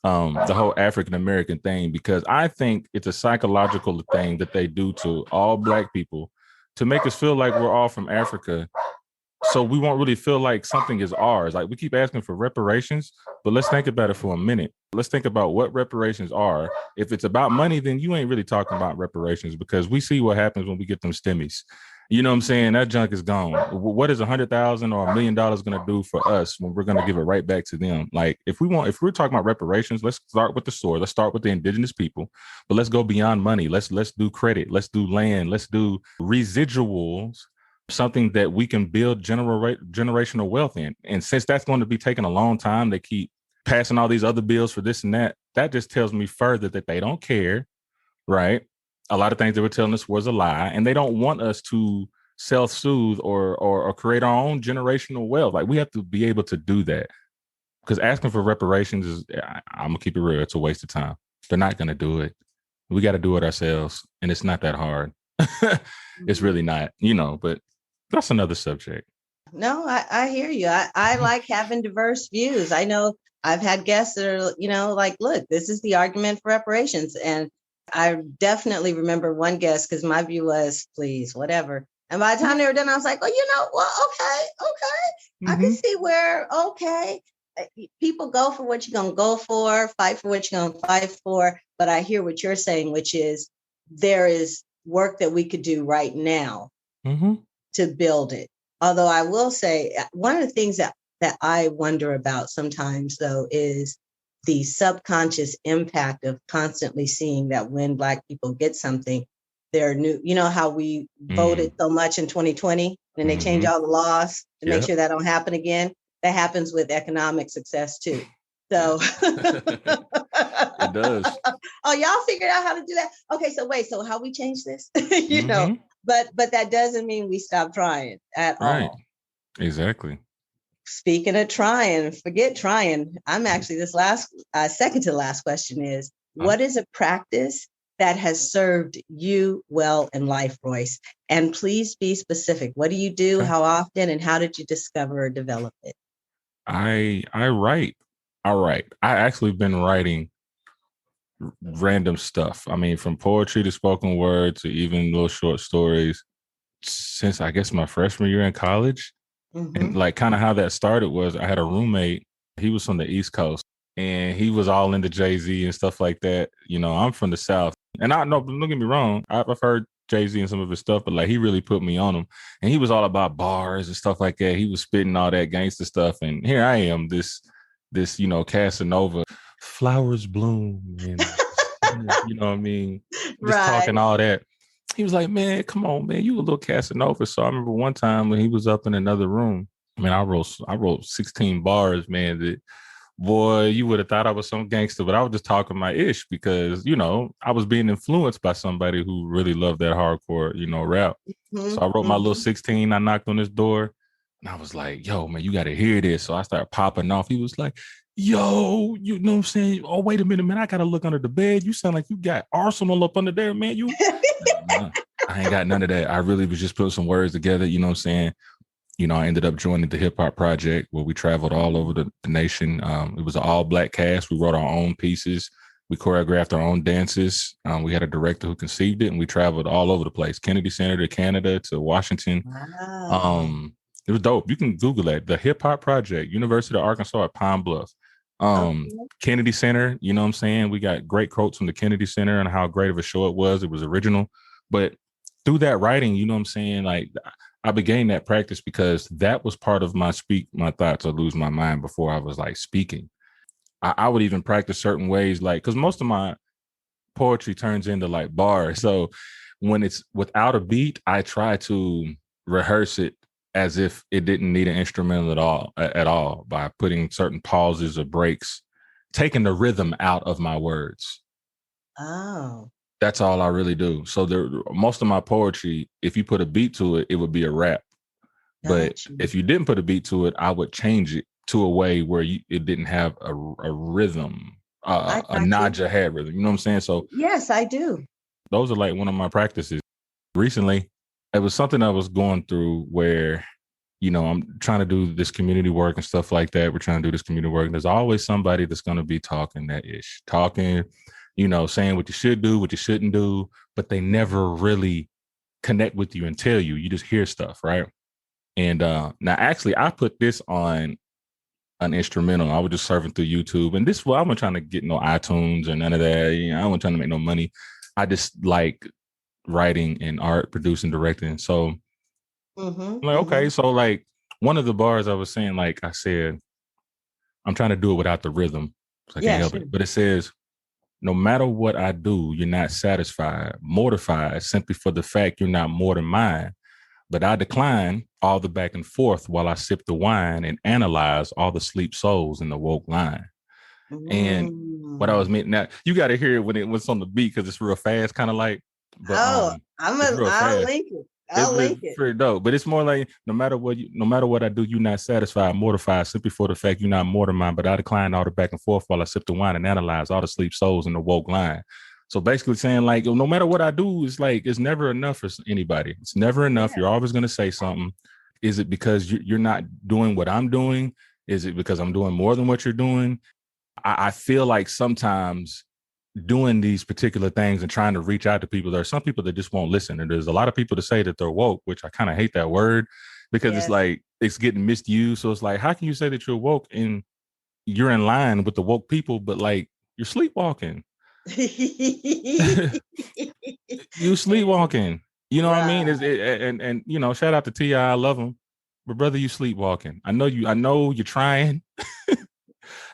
the whole African American thing, because I think it's a psychological thing that they do to all Black people to make us feel like we're all from Africa. So we won't really feel like something is ours. Like we keep asking for reparations, but let's think about it for a minute. Let's think about what reparations are. If it's about money, then you ain't really talking about reparations, because we see what happens when we get them stimmies. You know what I'm saying? That junk is gone. What is $100,000 or $1 million going to do for us when we're going to give it right back to them? Like, if we're talking about reparations, let's start with the soil. Let's start with the indigenous people, but let's go beyond money. Let's do credit. Let's do land. Let's do residuals, something that we can build generational wealth in. And since that's going to be taking a long time, they keep passing all these other bills for this and that. That just tells me further that they don't care, right? A lot of things they were telling us was a lie, and they don't want us to self-soothe or create our own generational wealth. Like, we have to be able to do that, because asking for reparations is, I'm gonna keep it real, it's a waste of time. They're not gonna do it. We got to do it ourselves, and it's not that hard. It's really not, but that's another subject. No, I hear you. I like having diverse views. I know I've had guests that are, like, look, this is the argument for reparations. And I definitely remember one guest, because my view was, please, whatever. And by the time they were done, I was like, okay. I can see where, people go for what you're going to go for, fight for what you're going to fight for. But I hear what you're saying, which is there is work that we could do right now to build it. Although I will say, one of the things that I wonder about sometimes, though, is the subconscious impact of constantly seeing that when Black people get something, they're new. You know how we voted so much in 2020 and they change all the laws to make sure that don't happen again? That happens with economic success too. So it does. Oh, y'all figured out how to do that? Okay, so how we change this? But that doesn't mean we stop trying at all. Exactly. Speaking of trying, forget trying. I'm actually this last second to the last question is, what is a practice that has served you well in life, Royce? And please be specific. What do you do? How often? And how did you discover or develop it? I write. I actually been writing random stuff. I mean, from poetry to spoken word to even little short stories since, I guess, my freshman year in college. And like, kind of how that started was, I had a roommate. He was from the East Coast and he was all into Jay-Z and stuff like that. I'm from the South, and I know, don't get me wrong, I've heard Jay-Z and some of his stuff, but like, he really put me on him, and he was all about bars and stuff like that. He was spitting all that gangster stuff, and here I am, this Casanova, flowers bloom, and you know what I mean, just talking all that. He was like, man, come on, man, you a little Casanova. So I remember one time when he was up in another room, I mean, I wrote 16 bars, man, that, boy, you would have thought I was some gangster, but I was just talking my ish because, I was being influenced by somebody who really loved that hardcore, rap. So I wrote my little 16, I knocked on his door, and I was like, yo, man, you got to hear this. So I started popping off. He was like, yo, you know what I'm saying? Oh, wait a minute, man, I got to look under the bed. You sound like you got Arsenal up under there, man. Nah, I ain't got none of that. I really was just putting some words together, you know what I'm saying? I ended up joining the Hip Hop Project, where we traveled all over the nation. It was an all Black cast. We wrote our own pieces. We choreographed our own dances. We had a director who conceived it, and we traveled all over the place. Kennedy Center to Canada to Washington. Wow. It was dope. You can Google that. The Hip Hop Project, University of Arkansas at Pine Bluff. Kennedy Center, you know what I'm saying? We got great quotes from the Kennedy Center and how great of a show it was. It was original. But through that writing, you know what I'm saying? Like, I began that practice because that was part of my thoughts or lose my mind before I was like speaking. I would even practice certain ways, like, because most of my poetry turns into like bars. So when it's without a beat, I try to rehearse it as if it didn't need an instrumental at all by putting certain pauses or breaks, taking the rhythm out of my words. Oh. That's all I really do. So most of my poetry, if you put a beat to it, it would be a rap. But if you didn't put a beat to it, I would change it to a way where it didn't have a rhythm, a Naja had rhythm. You know what I'm saying? So yes, I do. Those are like one of my practices. Recently, it was something I was going through where, I'm trying to do this community work and stuff like that. We're trying to do this community work. And there's always somebody that's going to be talking that ish, saying what you should do, what you shouldn't do, but they never really connect with you and tell you. You just hear stuff, right? And now, actually, I put this on an instrumental. I was just surfing through YouTube, and I wasn't trying to get no iTunes or none of that. I wasn't trying to make no money. I just like writing and art, producing, directing. So Mm-hmm, I'm like, mm-hmm. okay. So like one of the bars I was saying, like I said, I'm trying to do it without the rhythm. So I can't Yeah, help sure. it. But it says, no matter what I do, you're not satisfied, mortified simply for the fact you're not more than mine. But I decline all the back and forth while I sip the wine and analyze all the sleep souls in the woke line. And what I was Mm. meant now, you got to hear it when it was on the beat because it's real fast, kind of like, but Oh, it's real I'll fast. link it. It's I'll link it. pretty dope, but it's more like no matter what I do, you're not satisfied, mortified simply for the fact you're not more than mine. But I decline all the back and forth while I sip the wine and analyze all the sleep souls in the woke line. So basically saying like, no matter what I do, it's like it's never enough for anybody. It's never enough. Yeah. You're always going to say something. Is it because you're not doing what I'm doing? Is it because I'm doing more than what you're doing? I feel like sometimes doing these particular things and trying to reach out to people, there are some people that just won't listen. And there's a lot of people that say that they're woke, which I kind of hate that word because it's Yes. like it's getting misused. So it's like, how can you say that you're woke and you're in line with the woke people, but like you're sleepwalking? You sleepwalking. You know what I mean? Right. And you know, shout out to T.I. I love him. But brother, you sleepwalking. I know you're trying.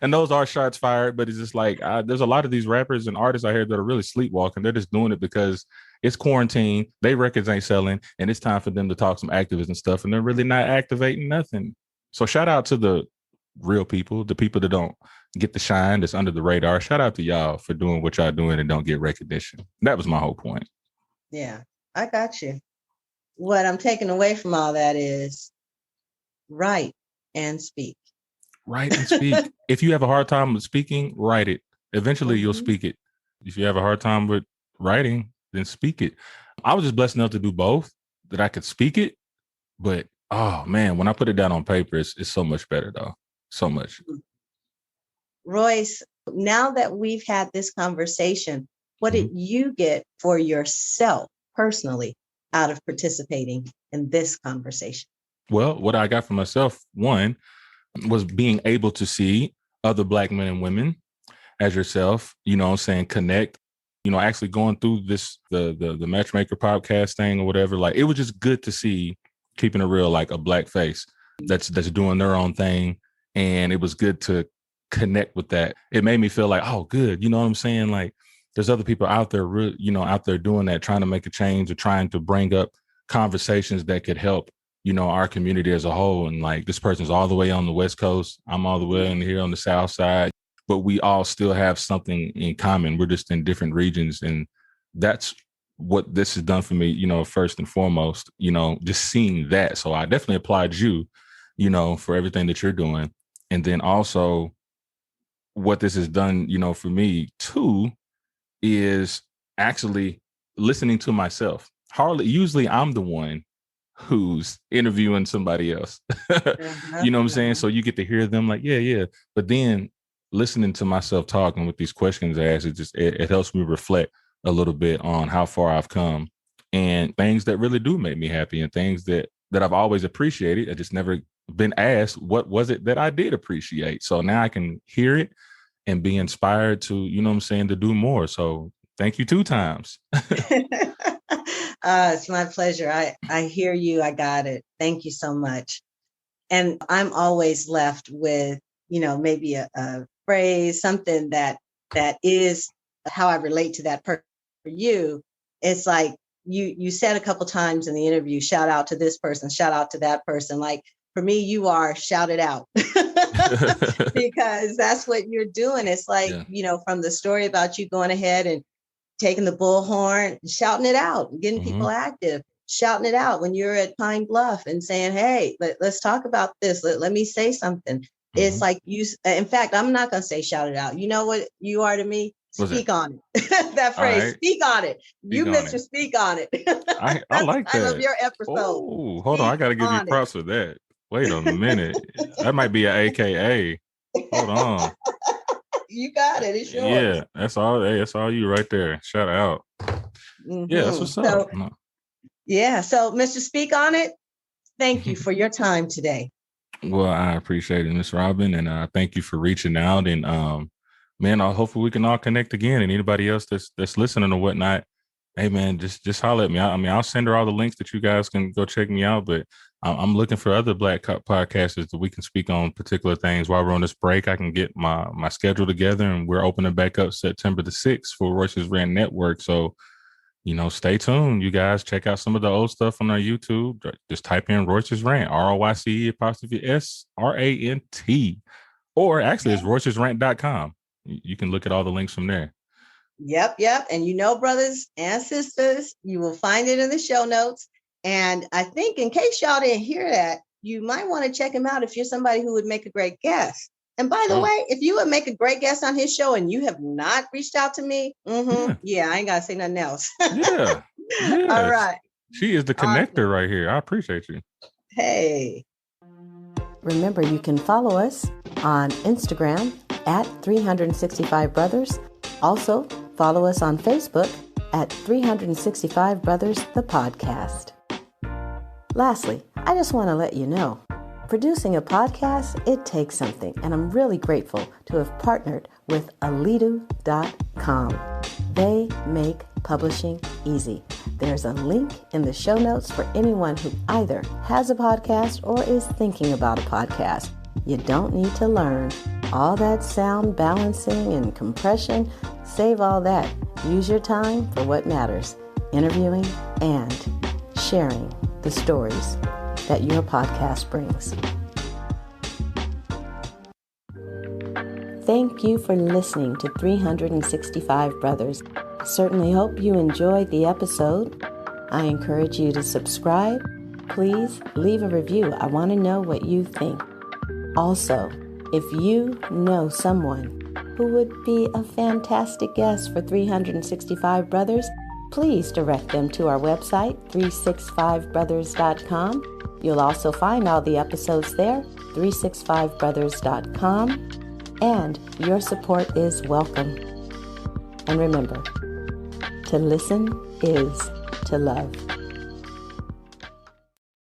And those are shots fired, but it's just like there's a lot of these rappers and artists out here that are really sleepwalking. They're just doing it because it's quarantine. They records ain't selling, and it's time for them to talk some activism stuff, and they're really not activating nothing. So shout out to the real people, the people that don't get the shine, that's under the radar. Shout out to y'all for doing what y'all doing and don't get recognition. That was my whole point. Yeah, I got you. What I'm taking away from all that is write and speak. Write and speak. If you have a hard time with speaking, write it. Eventually, you'll speak it. If you have a hard time with writing, then speak it. I was just blessed enough to do both, that I could speak it. But, oh, man, when I put it down on paper, it's so much better, though. So much. Royce, now that we've had this conversation, what did you get for yourself personally out of participating in this conversation? Well, what I got for myself, one, was being able to see other Black men and women as yourself, you know what I'm saying, connect, you know, actually going through this, the Matchmaker podcast thing or whatever. Like, it was just good to see, keeping it real, like a Black face that's doing their own thing. And it was good to connect with that. It made me feel like, oh, good. You know what I'm saying? Like, there's other people out there, you know, out there doing that, trying to make a change or trying to bring up conversations that could help, you know, our community as a whole. And like, this person's all the way on the West Coast. I'm all the way in here on the South side, but we all still have something in common. We're just in different regions. And that's what this has done for me, you know, first and foremost, you know, just seeing that. So I definitely applaud you, you know, for everything that you're doing. And then also what this has done, you know, for me too, is actually listening to myself. Usually I'm the one who's interviewing somebody else. You know what I'm saying? So you get to hear them like, yeah. But then listening to myself talking with these questions asked, it helps me reflect a little bit on how far I've come and things that really do make me happy and things that I've always appreciated. I just never been asked, what was it that I did appreciate? So now I can hear it and be inspired to, you know what I'm saying, to do more. So thank you 2 times. It's my pleasure. I hear you. I got it. Thank you so much. And I'm always left with, you know, maybe a phrase, something that is how I relate to that person. For you, it's like you said a couple times in the interview, shout out to this person, shout out to that person. Like for me, you are shouted out because that's what you're doing. It's like, you know, from the story about you going ahead and taking the bullhorn, shouting it out, getting people active, shouting it out when you're at Pine Bluff and saying, hey, let's talk about this. Let me say something. It's like in fact, I'm not going to say shout it out. You know what you are to me? Speak on it. That phrase, right. Speak on it. You Mr. Speak on it. I like that. I love your episode. Oh, hold on. I got to give you props for that. Wait a minute. That might be an AKA. Hold on. You got it. It's yours. Yeah, that's all. Hey, that's all you right there. Shout out. Yeah, that's what's up. Yeah. So, Mr. Speak on it. Thank you for your time today. Well, I appreciate it, Miss Robin, and thank you for reaching out. And man, hopefully we can all connect again. And anybody else that's listening or whatnot, Hey man, just holler at me. I mean, I'll send her all the links that you guys can go check me out. But I'm looking for other podcasters that we can speak on particular things while we're on this break. I can get my schedule together, and we're opening back up September the 6th for Royce's Rant Network. So, stay tuned. You guys check out some of the old stuff on our YouTube. Just type in Royce's Rant, ROYCE_SRANT, or actually it's roycesrant.com. You can look at all the links from there. Yep. And brothers and sisters, you will find it in the show notes. And I think in case y'all didn't hear that, you might want to check him out if you're somebody who would make a great guest. And by the way, if you would make a great guest on his show and you have not reached out to me, I ain't got to say nothing else. Yeah. All right. She is the connector right here. I appreciate you. Hey. Remember, you can follow us on Instagram at 365 Brothers. Also, follow us on Facebook at 365 Brothers, the podcast. Lastly, I just want to let you know, producing a podcast, it takes something, and I'm really grateful to have partnered with alitu.com. They make publishing easy. There's a link in the show notes for anyone who either has a podcast or is thinking about a podcast. You don't need to learn all that sound balancing and compression. Save all that. Use your time for what matters, interviewing and sharing the stories that your podcast brings. Thank you for listening to 365 Brothers. Certainly hope you enjoyed the episode. I encourage you to subscribe. Please leave a review. I want to know what you think. Also, if you know someone who would be a fantastic guest for 365 Brothers, please direct them to our website, 365brothers.com. You'll also find all the episodes there, 365brothers.com, and your support is welcome. And remember, to listen is to love.